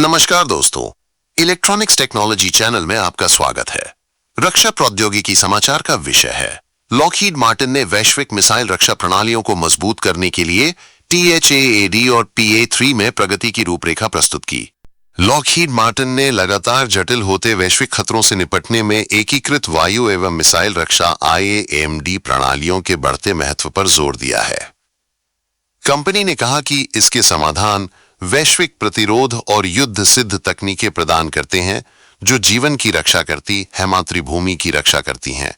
नमस्कार दोस्तों, electronics technology channel में आपका स्वागत है। रक्षा प्रौद्योगिकी समाचार का विषय है। लॉकहीड मार्टिन ने वैश्विक मिसाइल रक्षा प्रणालियों को मजबूत करने के लिए THAAD और PA-3 में प्रगति की रूपरेखा प्रस्तुत की। लॉकहीड मार्टिन ने लगातार जटिल होते वैश्विक खतरों से निपटने में एकीकृत वायु एवं मिसाइल रक्षा IAMD प्रणालियों के बढ़ते महत्व पर जोर दिया है। कंपनी ने कहा कि इसके समाधान वैश्विक प्रतिरोध और युद्ध सिद्ध तकनीकें प्रदान करते हैं जो जीवन की रक्षा करती है, मातृभूमि की रक्षा करती हैं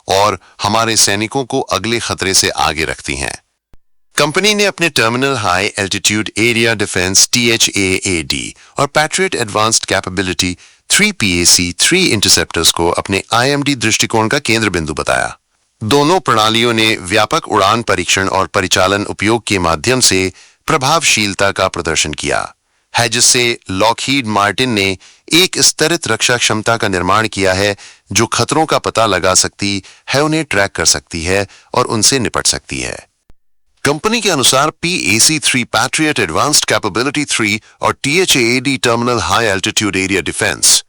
और हमारे सैनिकों को अगले खतरे से आगे रखती हैं। कंपनी ने अपने terminal high altitude area defence THAAD और patriot advanced capability 3 PAC-3 interceptors को अपने IMD दृष्टिकोण का केंद्र बिंदु बताया। दोनों प्रणालियों ने व्यापक उड़ान परीक्षण और परिचालन उपयोग के माध्यम से प्रभावशीलता का प्रदर्शन किया है, जिससे लॉकहीड मार्टिन ने एक स्तरित रक्षा क्षमता का निर्माण किया है जो खतरों का पता लगा सकती है, उन्हें ट्रैक कर सकती है और उनसे निपट सकती है। कंपनी के अनुसार PAC-3 पैट्रियट एडवांस्ड कैपेबिलिटी 3 और THAAD terminal high altitude area defence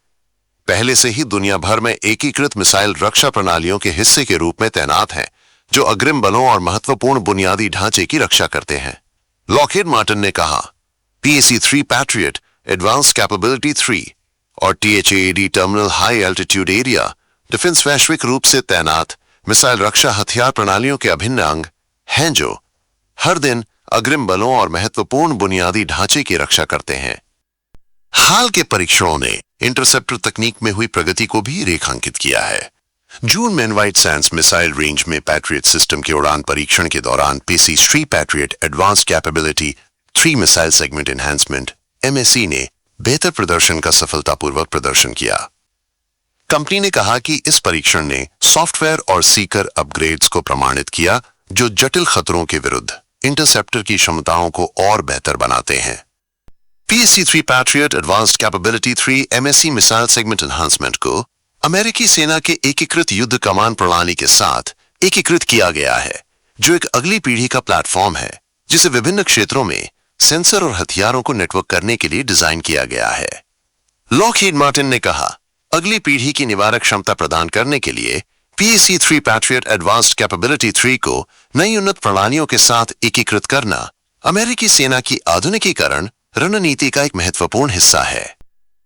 पहले से ही दुनिया भर में एकीकृत मिसाइल रक्षा प्रणालियों के हिस्से के रूप में तैनात हैं, जो अग्रिम बलों और महत्वपूर्ण बुनियादी ढांचे की रक्षा करते हैं। लॉकहीड मार्टिन ने कहा, PAC-3 पैट्रियट एडवांस्ड कैपेबिलिटी 3 और THAAD terminal high altitude area defence वैश्विक रूप से तैनात मिसाइल रक्षा हथियार प्रणालियों के अभिन्न अंग हैं जो हर दिन अग्रिम बलों और महत्वपूर्ण बुनियादी ढांचे की रक्षा करते हैं। हाल के परीक्षणों ने इंटरसेप्टर तकनीक में हुई प्रगति को भी रेखांकित किया है। जून में व्हाइट सैंड्स मिसाइल रेंज में पैट्रियट सिस्टम के उड़ान परीक्षण के दौरान PAC-3 patriot advanced capability 3 missile segment enhancement MSE ने बेहतर प्रदर्शन का सफलतापूर्वक प्रदर्शन किया। कंपनी ने कहा कि इस परीक्षण ने सॉफ्टवेयर और सीकर अपग्रेड्स को प्रमाणित किया जो जटिल खतरों के विरुद्ध इंटरसेप्टर की क्षमताओं को और बेहतर बनाते हैं। PAC-3 patriot advanced capability 3 MSE missile segment enhancement को अमेरिकी सेना के एकीकृत युद्ध कमान प्रणाली के साथ एकीकृत किया गया है, जो एक अगली पीढ़ी का प्लेटफॉर्म है जिसे विभिन्न क्षेत्रों में सेंसर और हथियारों को नेटवर्क करने के लिए डिजाइन किया गया है। लॉकहीड मार्टिन ने कहा, अगली पीढ़ी की निवारक क्षमता प्रदान करने के लिए PAC-3 पैट्रियट एडवांस्ड कैपेबिलिटी 3 को नई उन्नत प्रणालियों के साथ एकीकृत करना अमेरिकी सेना की आधुनिकीकरण रणनीति का एक महत्वपूर्ण हिस्सा है।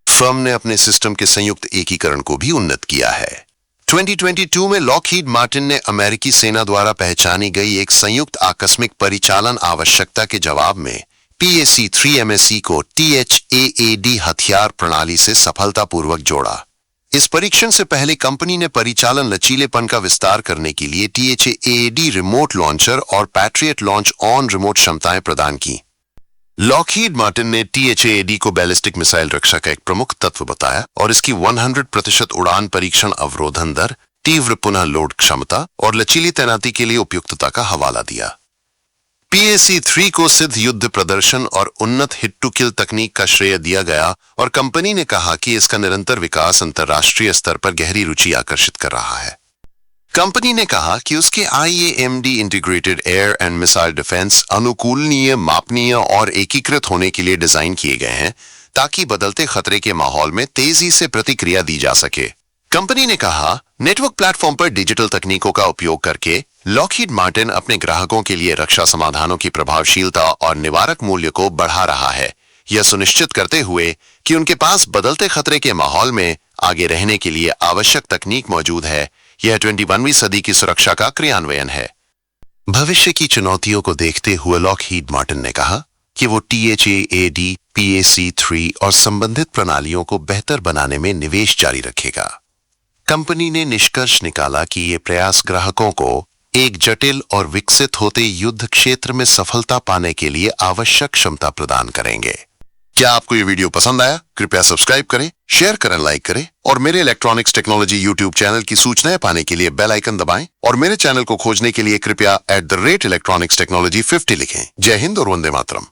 फर्म ने अपने सिस्टम के संयुक्त एकीकरण को भी उन्नत किया है। 2022 में लॉकहीड मार्टिन ने अमेरिकी सेना द्वारा पहचानी गई एक संयुक्त आकस्मिक परिचालन आवश्यकता के जवाब में PAC-3 MSE को THAAD हथियार प्रणाली से सफलतापूर्वक जोड़ा। इस परीक्षण से पहले कंपनी ने परिचालन लचीलेपन का विस्तार करने के लिए THAAD रिमोट लॉन्चर और पैट्रियट लॉन्च ऑन रिमोट क्षमताएं प्रदान की। लॉकहीड मार्टिन ने THAAD को बैलिस्टिक मिसाइल रक्षा का एक प्रमुख तत्व बताया और इसकी 100% उड़ान परीक्षण अवरोधन दर, तीव्र पुनः लोड क्षमता और लचीली तैनाती के लिए उपयुक्तता का हवाला दिया। PAC-3 को सिद्ध युद्ध प्रदर्शन और उन्नत हिट टू किल तकनीक का श्रेय दिया गया और कंपनी ने कहा कि इसका निरंतर विकास अंतर्राष्ट्रीय स्तर पर गहरी रुचि आकर्षित कर रहा है। कंपनी ने कहा कि उसके IAMD integrated air and missile defence अनुकूलनीय, मापनीय और एकीकृत होने के लिए डिजाइन किए गए हैं ताकि बदलते खतरे के माहौल में तेजी से प्रतिक्रिया दी जा सके। कंपनी ने कहा, नेटवर्क प्लेटफॉर्म पर डिजिटल तकनीकों का उपयोग करके लॉकहीड मार्टिन अपने ग्राहकों के लिए रक्षा समाधानों की प्रभावशीलता और निवारक मूल्य को बढ़ा रहा है, यह सुनिश्चित करते हुए कि उनके पास बदलते खतरे के माहौल में आगे रहने के लिए आवश्यक तकनीक मौजूद है। यह 21वीं सदी की सुरक्षा का क्रियान्वयन है। भविष्य की चुनौतियों को देखते हुए लॉकहीड मार्टिन ने कहा कि वो THAAD, PAC-3 और संबंधित प्रणालियों को बेहतर बनाने में निवेश जारी रखेगा। कंपनी ने निष्कर्ष निकाला कि ये प्रयास ग्राहकों को एक जटिल और विकसित होते युद्ध क्षेत्र में सफलता पाने के लिए आवश्यक क्षमता प्रदान करेंगे। क्या आपको ये वीडियो पसंद आया? कृपया सब्सक्राइब करें, शेयर करें, लाइक करें और मेरे इलेक्ट्रॉनिक्स टेक्नोलॉजी यूट्यूब चैनल की सूचनाएं पाने के लिए बेल आइकन दबाएं और मेरे चैनल को खोजने के लिए कृपया @electronicsTechnology50 लिखें। जय हिंद और वंदे मातरम।